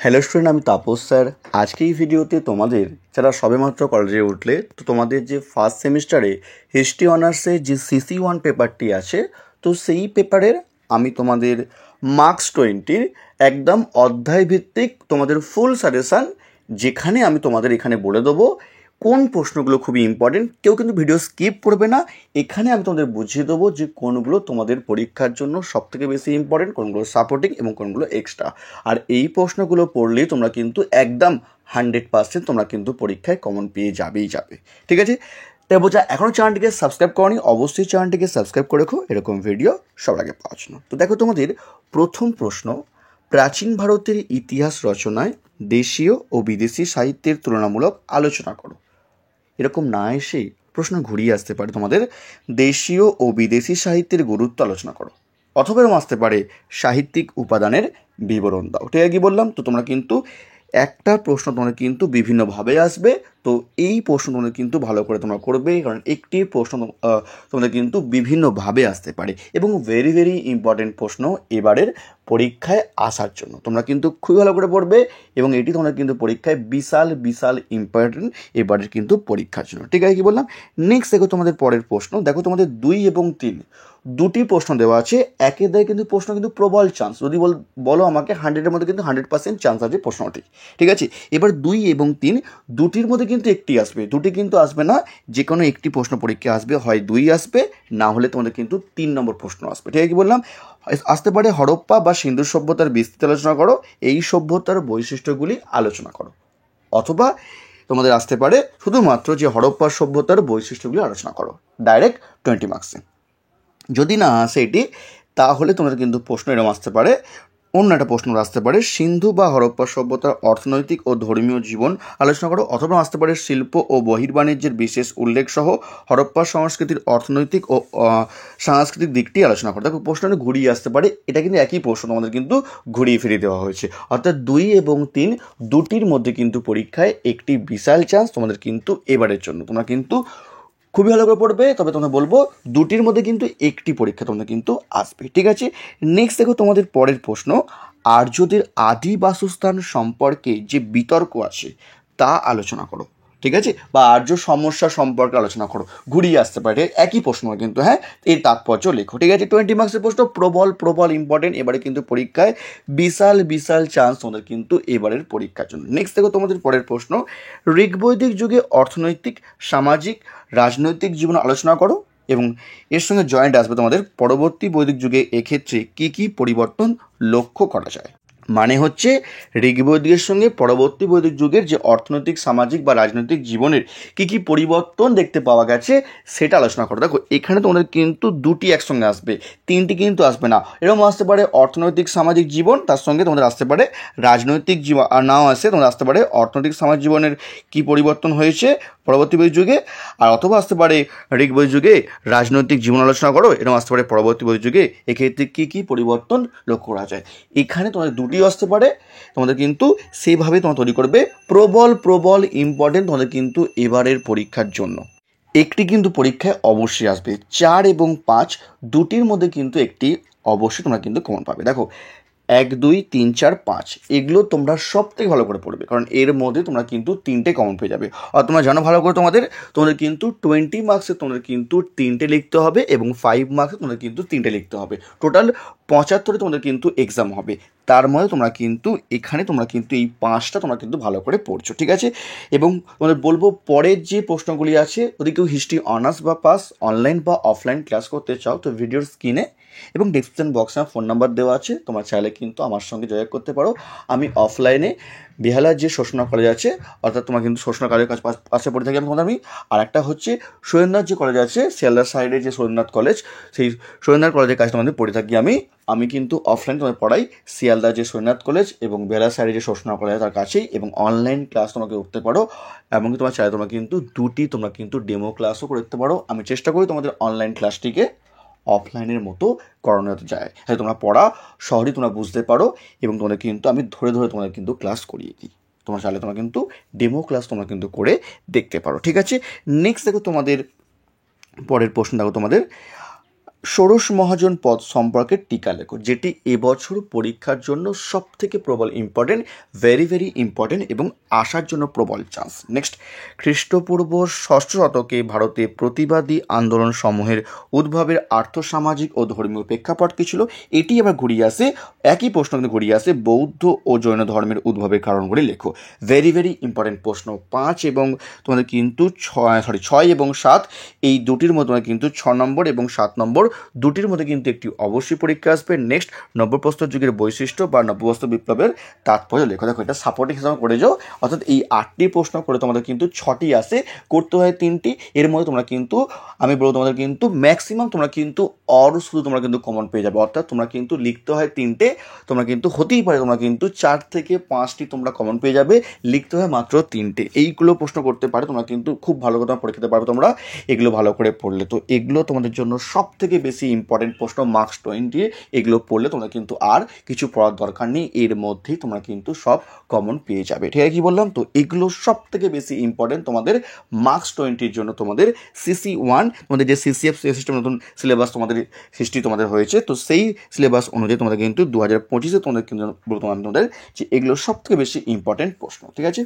Hello student, আমি Tapas sir. আজকে এই ভিডিওতে তোমাদের যারা সবেমাত্র কলেজে উঠলে, তো তোমাদের যে ফার্স্ট সেমিস্টারে হিস্ট্রি অনার্সে যে CC1 পেপারটি আছে, তো সেই পেপারের আমি তোমাদের মার্কস 20 একদম অধ্যায় ভিত্তিক তোমাদের ফুল সাজেশান, যেখানে আমি তোমাদের এখানে বলে দেবো কোন প্রশ্নগুলো খুবই ইম্পর্টেন্ট। কেউ কিন্তু ভিডিও স্কিপ করবে না। এখানে আমি তোমাদের বুঝিয়ে দেবো যে কোনগুলো তোমাদের পরীক্ষার জন্য সবথেকে বেশি ইম্পর্টেন্ট, কোনগুলো সাপোর্টিং এবং কোনগুলো এক্সট্রা। আর এই প্রশ্নগুলো পড়লেই তোমরা কিন্তু একদম 100% তোমরা কিন্তু পরীক্ষায় কমন পেয়ে যাবে। ঠিক আছে, তাই বোঝা। এখনও চ্যানেলটিকে সাবস্ক্রাইব করনি, অবশ্যই চ্যানেলটিকে সাবস্ক্রাইব করে রেখো এরকম ভিডিও সবার আগে পাওয়ার জন্য। তো দেখো, তোমাদের প্রথম প্রশ্ন, প্রাচীন ভারতের ইতিহাস রচনায় দেশীয় ও বিদেশি সাহিত্যের তুলনামূলক আলোচনা করো। এরকম না এসে প্রশ্ন ঘুরিয়ে আসতে পারে তোমাদের দেশীয় ও বিদেশি সাহিত্যের গুরুত্ব আলোচনা করো, অথবা এরকম আসতে পারে সাহিত্যিক উপাদানের বিবরণ দাও। ঠিক আছে, কি বললাম? তো তোমরা কিন্তু একটা প্রশ্ন তোমাদের কিন্তু বিভিন্নভাবে আসবে। তো এই প্রশ্ন তোমাদের কিন্তু ভালো করে তোমরা করবে, কারণ একটি প্রশ্ন তোমাদের কিন্তু বিভিন্নভাবে আসতে পারে এবং ভেরি ভেরি ইম্পর্টেন্ট প্রশ্ন এবারের পরীক্ষায় আসার জন্য। তোমরা কিন্তু খুবই ভালো করে পড়বে এবং এটি তোমাদের কিন্তু পরীক্ষায় বিশাল বিশাল ইম্পর্টেন্ট এবারের কিন্তু পরীক্ষার জন্য। ঠিক আছে, কি বললাম? নেক্সট দেখো তোমাদের পরের প্রশ্ন। দেখো, তোমাদের 2 এবং 3 দুটি প্রশ্ন দেওয়া আছে। একে দেয় কিন্তু প্রশ্ন কিন্তু প্রবল চান্স, যদি বলো আমাকে 100-এর মধ্যে কিন্তু 100% চান্স আছে প্রশ্নটি। ঠিক আছে, এবার 2 এবং 3 দুটির মধ্যে কিন্তু একটি আসবে, দুটি কিন্তু আসবে না। যে কোনো একটি প্রশ্ন পরীক্ষা আসবে, হয় 2 আসবে, না হলে তোমাদের কিন্তু 3 নম্বর প্রশ্ন আসবে। ঠিক আছে, কি বললাম? আসতে পারে হরপ্পা বা সিন্ধু সভ্যতার বিস্তৃত আলোচনা করো, এই সভ্যতার বৈশিষ্ট্যগুলি আলোচনা করো। অথবা তোমাদের আসতে পারে শুধুমাত্র যে হরপ্পা সভ্যতার বৈশিষ্ট্যগুলি আলোচনা করো, ডাইরেক্ট 20 মার্কসে। যদি না আসে এটি, তাহলে তোমাদের কিন্তু প্রশ্ন এরকম আসতে পারে, অন্য একটা প্রশ্ন আসতে পারে সিন্ধু বা হরপ্পা সভ্যতার অর্থনৈতিক ও ধর্মীয় জীবন আলোচনা করো। অথবা আসতে পারে শিল্প ও বহির্বাণিজ্যের বিশেষ উল্লেখ সহ হরপ্পা সংস্কৃতির অর্থনৈতিক ও সাংস্কৃতিক দিকটি আলোচনা করো। দেখো, প্রশ্নটা ঘুরিয়ে আসতে পারে, এটা কিন্তু একই প্রশ্ন তোমাদের কিন্তু ঘুরিয়ে ফিরিয়ে দেওয়া হয়েছে। অর্থাৎ 2 এবং 3 দুটির মধ্যে কিন্তু পরীক্ষায় একটি বিশাল চান্স তোমাদের কিন্তু এবারের জন্য। তোমরা কিন্তু খুবই ভালো করে পড়বে, তবে তোমরা বলবো দুটির মধ্যে কিন্তু একটি পরীক্ষা তোমাদের কিন্তু আসবে। ঠিক আছে, নেক্সট দেখো তোমাদের পরের প্রশ্ন, আর্যদের আদি বাসস্থান সম্পর্কে যে বিতর্ক আছে তা আলোচনা করো। ঠিক আছে, বা আর্য সমস্যা সম্পর্কে আলোচনা করো। ঘুরিয়ে আসতে পারে, একই প্রশ্ন কিন্তু, হ্যাঁ, এর তাৎপর্য লেখো। ঠিক আছে, 20 মার্কসের প্রশ্ন, প্রবল ইম্পর্টেন্ট এবারে কিন্তু পরীক্ষায় বিশাল বিশাল চান্স তোমাদের কিন্তু এবারের পরীক্ষার জন্য। নেক্সট দেখো তোমাদের পরের প্রশ্ন, ঋগ্বৈদিক যুগে অর্থনৈতিক, সামাজিক, রাজনৈতিক জীবন আলোচনা করো এবং এর সঙ্গে জয়েন্ট আসবে তোমাদের পরবর্তী বৈদিক যুগে এক্ষেত্রে কী কী পরিবর্তন লক্ষ্য করা যায়। মানে হচ্ছে ঋগ্বৈদিকের সঙ্গে পরবর্তী বৈদিক যুগের যে অর্থনৈতিক, সামাজিক বা রাজনৈতিক জীবনের কী কী পরিবর্তন দেখতে পাওয়া গেছে সেটা আলোচনা করো। দেখো, এখানে তোমাদের কিন্তু দুটি একসঙ্গে আসবে, তিনটি কিন্তু আসবে না। এরকম আসতে পারে অর্থনৈতিক সামাজিক জীবন, তার সঙ্গে তোমাদের আসতে পারে রাজনৈতিক জীবন, আর নাও আসে তোমাদের আসতে পারে অর্থনৈতিক সামাজিক জীবনের কী পরিবর্তন হয়েছে পরবর্তী বৈদিক যুগে, আর অথবা আসতে পারে ঋগ্বৈদিক যুগে রাজনৈতিক জীবন আলোচনা করো, এরকম আসতে পারে পরবর্তী বৈদিক যুগে এক্ষেত্রে কী কী পরিবর্তন লক্ষ্য করা যায়। এখানে তোমাদের দুটি আসতে পারে, তোমাদের কিন্তু সেইভাবে তোমরা তৈরি করবে। প্রবল ইম্পর্টেন্ট তোমাদের কিন্তু এবারের পরীক্ষার জন্য। একটি কিন্তু পরীক্ষায় অবশ্যই আসবে, 4 এবং 5 দুটির মধ্যে কিন্তু একটি অবশ্যই তোমরা কিন্তু কমন পাবে। দেখো, 1, 2, 3, 4, 5 এগুলো তোমরা সব থেকে ভালো করে পড়বে, কারণ এর মধ্যে তোমরা কিন্তু 3টে কমন পেয়ে যাবে। আর তোমরা জানো ভালো করে তোমাদের কিন্তু 20 মার্কসে তোমাদের কিন্তু 3টে লিখতে হবে এবং 5 মার্কসে তোমাদের কিন্তু 3টে লিখতে হবে। টোটাল 75 তোমাদের কিন্তু এক্সাম হবে। তার মধ্যে তোমরা কিন্তু এখানে তোমরা কিন্তু এই 5টা তোমরা কিন্তু ভালো করে পড়ছো। ঠিক আছে, এবং তোমাদের বলবো পরের যে প্রশ্নগুলি আছে, যদি কেউ হিস্ট্রি অনার্স বা পাস অনলাইন বা অফলাইন ক্লাস করতে চাও, তো ভিডিওর স্ক্রিনে এবং ডিসক্রিপশন বক্সে আমার ফোন নাম্বার দেওয়া আছে, তোমরা চাইলে কিন্তু আমার সঙ্গে যোগাযোগ করতে পারো। আমি অফলাইনে বেহালার যে শোষণা কলেজ আছে, অর্থাৎ তোমার কিন্তু শোষণা কলেজের পাশে পড়ে থাকি আমি। আর একটা হচ্ছে সুরেন্দ্রনাথ যে কলেজ আছে, শিয়ালদার সাইডে যে সুরেন্দ্রনাথ কলেজ, সেই সুরেন্দ্রনাথ কলেজের কাছে তোমাদের পড়ে থাকি আমি কিন্তু অফলাইন তোমাদের পড়াই শিয়ালদার যে সুরেন্দ্রনাথ কলেজ এবং বেহালার সাইডে যে শোষণা কলেজ তার কাছেই, এবং অনলাইন ক্লাস তোমাকে উঠতে পারো। এমনকি তোমার চাইলে তোমরা কিন্তু তোমরা কিন্তু ডেমো ক্লাসও করতে পারো। আমি চেষ্টা করি তোমাদের অনলাইন ক্লাসটিকে অফলাইনের মতো করানো যায়, হ্যাঁ, তোমরা পড়া সহজেই তোমরা বুঝতে পারো এবং তোমাদের কিন্তু আমি ধরে তোমাদের কিন্তু ক্লাস করিয়ে দিই। তোমরা চাইলে তোমরা কিন্তু ডেমো ক্লাস তোমরা কিন্তু করে দেখতে পারো। ঠিক আছে, নেক্সট দেখো তোমাদের পরের প্রশ্ন। দেখো, তোমাদের ষোড়শ মহাজন পদ সম্পর্কে টিকা লেখো, যেটি এবছর পরীক্ষার জন্য সব থেকে প্রবল ইম্পর্টেন্ট, ভেরি ভেরি ইম্পর্টেন্ট এবং আসার জন্য প্রবল চান্স। নেক্সট, খ্রিস্টপূর্ব ষষ্ঠ শতকে ভারতে প্রতিবাদী আন্দোলন সমূহের উদ্ভবের আর্থসামাজিক ও ধর্মীয় প্রেক্ষাপট কী ছিল? এটি আবার ঘুরিয়ে আসে, একই প্রশ্ন কিন্তু ঘুরিয়ে আসে, বৌদ্ধ ও জৈন ধর্মের উদ্ভবের কারণগুলি লেখো। ভেরি ভেরি ইম্পর্টেন্ট প্রশ্ন। 5 এবং তোমাদের কিন্তু 6 এবং 7 এই দুটির মধ্যে তোমাদের কিন্তু 6 নম্বর এবং 7 নম্বর দুটির মধ্যে কিন্তু একটি অবশ্যই পরীক্ষা আসবে। নেক্সট, নব্যপ্রস্তর যুগের বৈশিষ্ট্য বা নব্যপ্রস্তর বিপ্লবের তাৎপর্য লেখো। দেখো এটা সাপোর্টিং হিসাবে করে যাও, অর্থাৎ এই 8টি প্রশ্ন করে তোমাদের কিন্তু 6টি আসে, করতে হয় 3টি। এর মধ্যে তোমরা কিন্তু আমি বলবো তোমাদের কিন্তু ম্যাক্সিমাম তোমরা কিন্তু শুধু তোমরা কিন্তু কমন পেয়ে যাবে, অর্থাৎ তোমরা কিন্তু লিখতে হয় 3টে, তোমরা কিন্তু হতেই পারে তোমরা কিন্তু 4 থেকে 5টি তোমরা কমন পেয়ে যাবে, লিখতে হয় মাত্র 3টে। এইগুলো প্রশ্ন করতে পারে, তোমরা কিন্তু খুব ভালো করে পরীক্ষা দিতে পারবে তোমরা এগুলো ভালো করে পড়লে। তো এগুলো তোমাদের জন্য সব থেকে বেশি ইম্পর্টেন্ট প্রশ্ন, মার্কস 20, এগুলো পড়লে তোমরা কিন্তু আর কিছু পড়ার দরকার নেই, এর মধ্যেই তোমরা কিন্তু সব কমন পেয়ে যাবে। ঠিক আছে, কি বললাম? তো এগুলো সব থেকে বেশি ইম্পর্টেন্ট তোমাদের মার্কস 20-র জন্য। তোমাদের CC1 তোমাদের যে CCF সিস্টেম নতুন সিলেবাস তোমাদের হিস্ট্রি তোমাদের হয়েছে, তো সেই সিলেবাস অনুযায়ী তোমাদের কিন্তু 2025-এ তোমাদের কিন্তু বর্তমান তোমাদের যে এগুলো সব থেকে বেশি ইম্পর্টেন্ট প্রশ্ন। ঠিক আছে,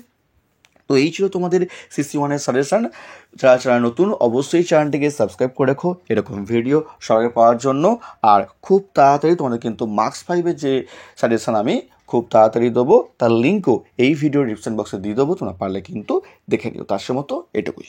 তো এই ছিল তোমাদের CC1-এর সাজেশান। যারা নতুন অবশ্যই চ্যানেলটিকে সাবস্ক্রাইব করে রাখো এরকম ভিডিও সবাই পাওয়ার জন্য। আর খুব তাড়াতাড়ি তোমাদের কিন্তু মার্কস 5-এর যে সাজেশান আমি খুব তাড়াতাড়ি দেবো, তার লিঙ্কও এই ভিডিওর ডিসক্রিপশন বক্সে দিয়ে দেবো, তোমরা পারলে কিন্তু দেখে নিও। তার মতো এটুকুই।